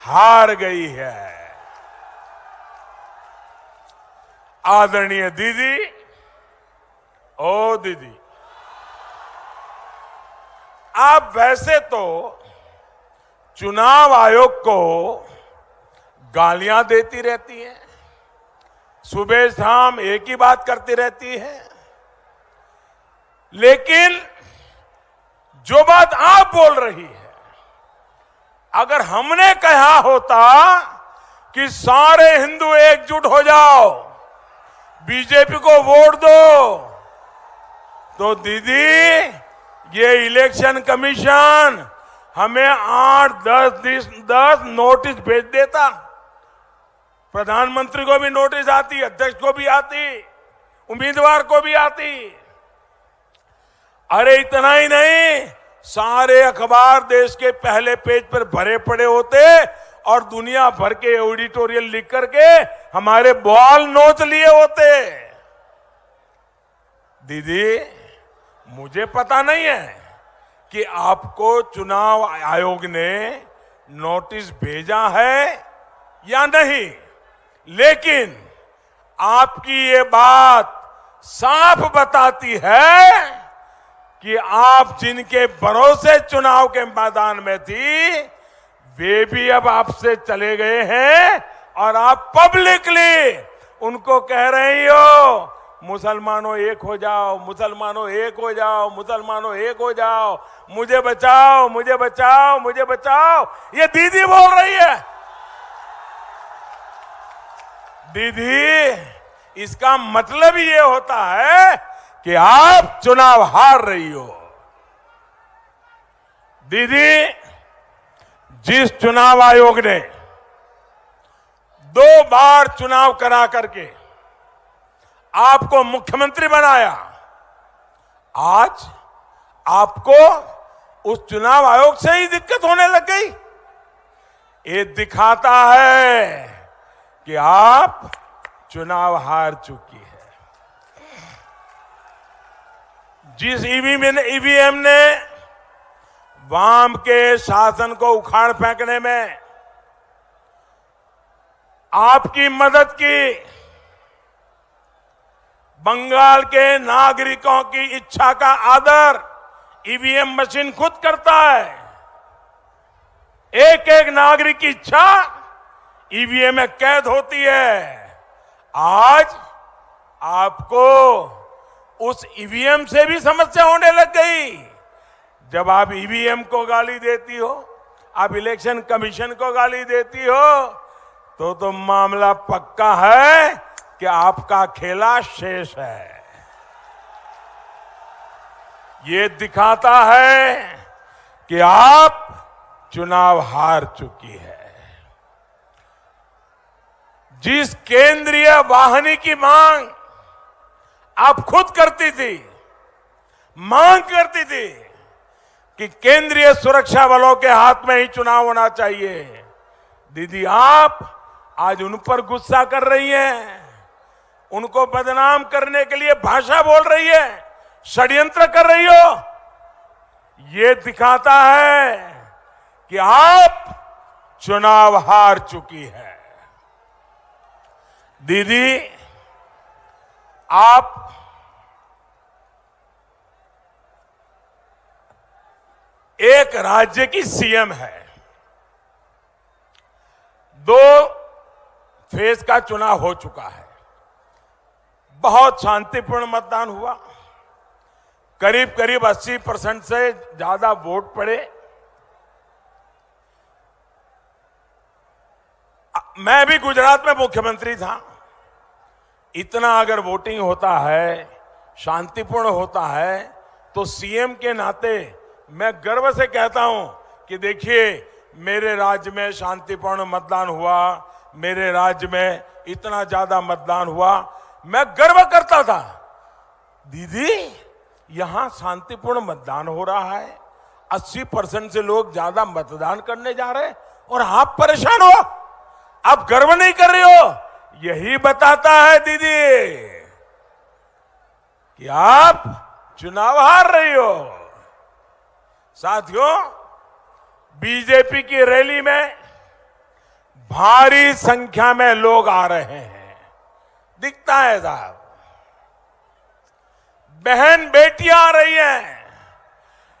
हार गई है। आदरणीय दीदी, ओ दीदी, आप वैसे तो चुनाव आयोग को गालियां देती रहती हैं, सुबह शाम एक ही बात करती रहती है, लेकिन जो बात आप बोल रही है, अगर हमने कहा होता कि सारे हिंदू एकजुट हो जाओ, बीजेपी को वोट दो, तो दीदी ये इलेक्शन कमीशन हमें 8-10 नोटिस भेज देता। प्रधानमंत्री को भी नोटिस आती, अध्यक्ष को भी आती, उम्मीदवार को भी आती। अरे इतना ही नहीं, सारे अखबार देश के पहले पेज पर भरे पड़े होते और दुनिया भर के एडिटोरियल लिख करके हमारे बॉल नोच लिए होते। दीदी, मुझे पता नहीं है कि आपको चुनाव आयोग ने नोटिस भेजा है या नहीं, लेकिन आपकी ये बात साफ बताती है कि आप जिनके भरोसे चुनाव के मैदान में थी, वे भी अब आपसे चले गए हैं और आप पब्लिकली उनको कह रही हो, मुसलमानों एक हो जाओ, मुसलमानों एक हो जाओ, मुसलमानों एक हो जाओ, मुझे बचाओ, मुझे बचाओ, मुझे बचाओ। ये दीदी बोल रही है। दीदी, इसका मतलब ये होता है कि आप चुनाव हार रही हो। दीदी, जिस चुनाव आयोग ने 2 बार चुनाव करा करके आपको मुख्यमंत्री बनाया, आज आपको उस चुनाव आयोग से ही दिक्कत होने लग गई। ये दिखाता है कि आप चुनाव हार चुकी है। जिस ईवीएम ने वाम के शासन को उखाड़ फेंकने में आपकी मदद की, बंगाल के नागरिकों की इच्छा का आदर ईवीएम मशीन खुद करता है। एक एक नागरिक की इच्छा ईवीएम में कैद होती है। आज आपको उस ईवीएम से भी समस्या होने लग गई। जब आप ईवीएम को गाली देती हो, आप इलेक्शन कमीशन को गाली देती हो, तो मामला पक्का है कि आपका खेला शेष है। ये दिखाता है कि आप चुनाव हार चुकी है। जिस केंद्रीय वाहिनी की मांग आप खुद करती थी, मांग करती थी कि केंद्रीय सुरक्षा बलों के हाथ में ही चुनाव होना चाहिए, दीदी आप आज उन पर गुस्सा कर रही हैं, उनको बदनाम करने के लिए भाषा बोल रही है, षड्यंत्र कर रही हो। ये दिखाता है कि आप चुनाव हार चुकी है। दीदी, आप एक राज्य की सीएम है। 2 फेज का चुनाव हो चुका है। बहुत शांतिपूर्ण मतदान हुआ। करीब करीब 80% से ज्यादा वोट पड़े। मैं भी गुजरात में मुख्यमंत्री था। इतना अगर वोटिंग होता है, शांतिपूर्ण होता है, तो सीएम के नाते मैं गर्व से कहता हूं कि देखिए मेरे राज्य में शांतिपूर्ण मतदान हुआ, मेरे राज्य में इतना ज्यादा मतदान हुआ, मैं गर्व करता था। दीदी, यहां शांतिपूर्ण मतदान हो रहा है, 80% से लोग ज्यादा मतदान करने जा रहे हैं और आप परेशान हो, आप गर्व नहीं कर रहे हो। यही बताता है दीदी कि आप चुनाव हार रही हो। साथियों, बीजेपी की रैली में भारी संख्या में लोग आ रहे हैं, दिखता है साहब। बहन बेटियां आ रही हैं,